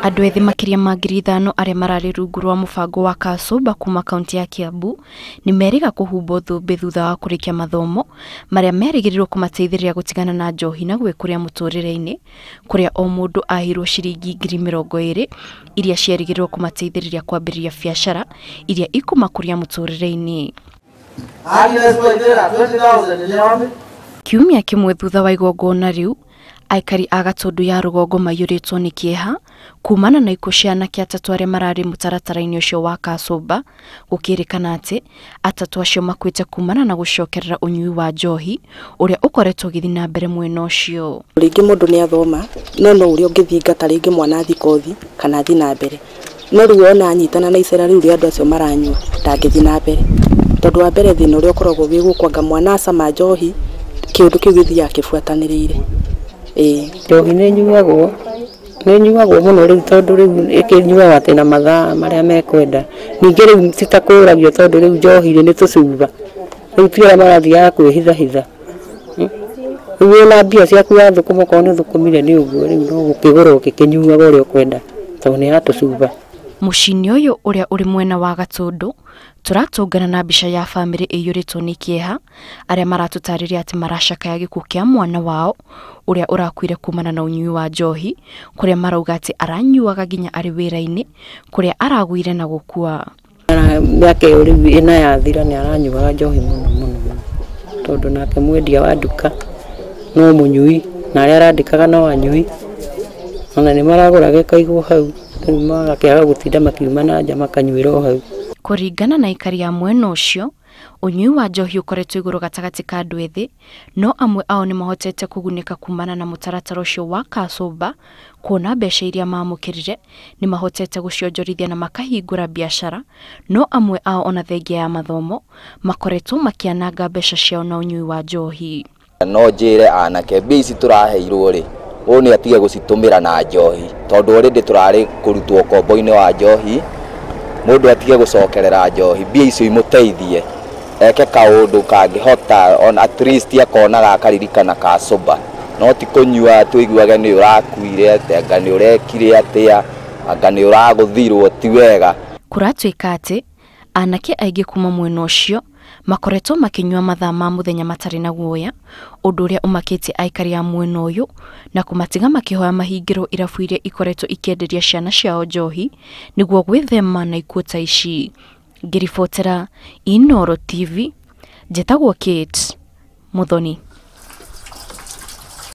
Andũ ethĩ makĩria ma 5,000 arĩa mararĩ rungu rwa mũbango wa Kasumba kuma kaunti ya Kiambu nĩ meriga kũhumbwo thũmbĩ thutha wa kũrĩkia mathomo marĩa merĩgĩrĩirwo kũmateithĩrĩria gũtigana na njohi na gwĩkũria mũtũrĩre-inĩ, kũrĩa o mũndũ ahirwo ciringi 20,000 iria ciarĩgĩrĩirwo kũmateithĩrĩria kwambĩrĩria biacara iria ikũmakũria mũtũrĩre-inĩ. Kiumia kĩmwe thutha wa igongona rĩu, aikari a Gatundu ya rũgongo maiyũrĩtwo nĩ kĩeha kumana na ikuũ cia anake atatũ arĩa mararĩ mũtaratara-inĩ ũcio wa Kasumba, gũkĩrĩkana atĩ atatũ acio makuĩte kumana na gũcokerera ũnyui wa njohi ũrĩa ũkoretwo ũgĩthiĩ na mbere mwena ũcio. Rĩngĩ mũndũ nĩ athoma no ũrĩa ũngĩthinga rĩngĩ mwana athi kothi kana athi na mbere, no rĩu ona anyitana na icera rĩu rĩa andũ acio maranyua ndangĩthi na mbere, tondũ wa mbere thĩna ũrĩa ũkoragwo wĩ gũkwanga mwana acama njohi kĩũndũ kĩu gĩthiaga kĩbuatanĩrĩire. Njohi nĩ nyuagwo mũno rĩu tondũ rĩu ĩkĩnyuaga atĩ na mathaa marĩa mekwenda. Ningĩ rĩu citakũragio tondũ rĩu njohi nĩ tũcuba, rĩu ti arĩa marathiaga kwĩhithahitha. Rĩu wĩna mbia ciaku ya thũkũma okorwo nĩ ũthũkũmire nĩ ũguo, rĩu no gũkĩgũra ũgĩkĩnyuaga ũrĩa ũkwenda tondũ nĩ ya tũcuba. Mũciĩ-inĩ ũyũ ũrĩa ũrĩ mwena wa Gatundu, tũratũngana na mbica ya bamĩrĩ ĩiyũrĩtwo nĩ kĩeha arĩa maratũtarĩria atĩ maracakaya gĩkuũ kĩa mwana wao ũrĩa ũrakuire kumana na ũnyui wa njohi, kũrĩa marauga atĩ aranyuaga nginya arĩ wĩra-inĩ kũrĩa aragũire na gũkua. Mĩaka ĩyo rĩu ĩna yathira nĩ aranyuaga njohi mũno tondũ nake mwendia wa nduka no mũnyui na arĩa arandĩkaga no anyui, ona nĩ maragũraga ĩkaigwo hau, rĩu magakĩaga gũtinda makiuma na nja makanyuĩra o hau. Kũringana na aikari a mwena ũcio, ũnyui wa njohi ũkoretwo igũrũ gatagatĩ ka andũ ethĩ, no amwe ao nĩ mahotete kũgunĩka kumana na mũtaratara ũcio wa Kasumba, kuona mbeca iria mamũkĩrire nĩ mahotete gũcionjorithia na makahingũra biacara, no amwe ao ona thengia ya mathomo makoretwo makĩananga mbeca ciao na ũnyui wa njohi. No njĩre anake mbia ici tũraheirwo rĩ, ũũ nĩ atige gũcitũmĩra na njohi, tondũ already tũrarĩ kũrutwo kombo-inĩ wa njohi, mũndũ atige gũcokerera njohi, mbia icio imũteithie eke kaũndũ kangĩhota on at least akonaga akaririkana Kasumba, no ti kũnyua tũiguage nĩ ũrakuire anga nĩ ũrekire atĩa anga nĩ ũragũthirwo, ti wega. Kũratuĩka atĩ anake aingĩ kuma mwena ũcio makoretwo makĩnyua mathaa ma mũthenya matarĩ na guoya, ũndũ ũrĩa ũmakĩtie aikari a mwena ũyũ na kũmatiga makĩhoya mahingĩrwo irabu iria ikoretwo ikĩenderia ciana ciao njohi nĩguo gwĩthema na ikuũ ta ici. Ngĩribotera Inooro TV, njĩtagwo Kate Muthoni.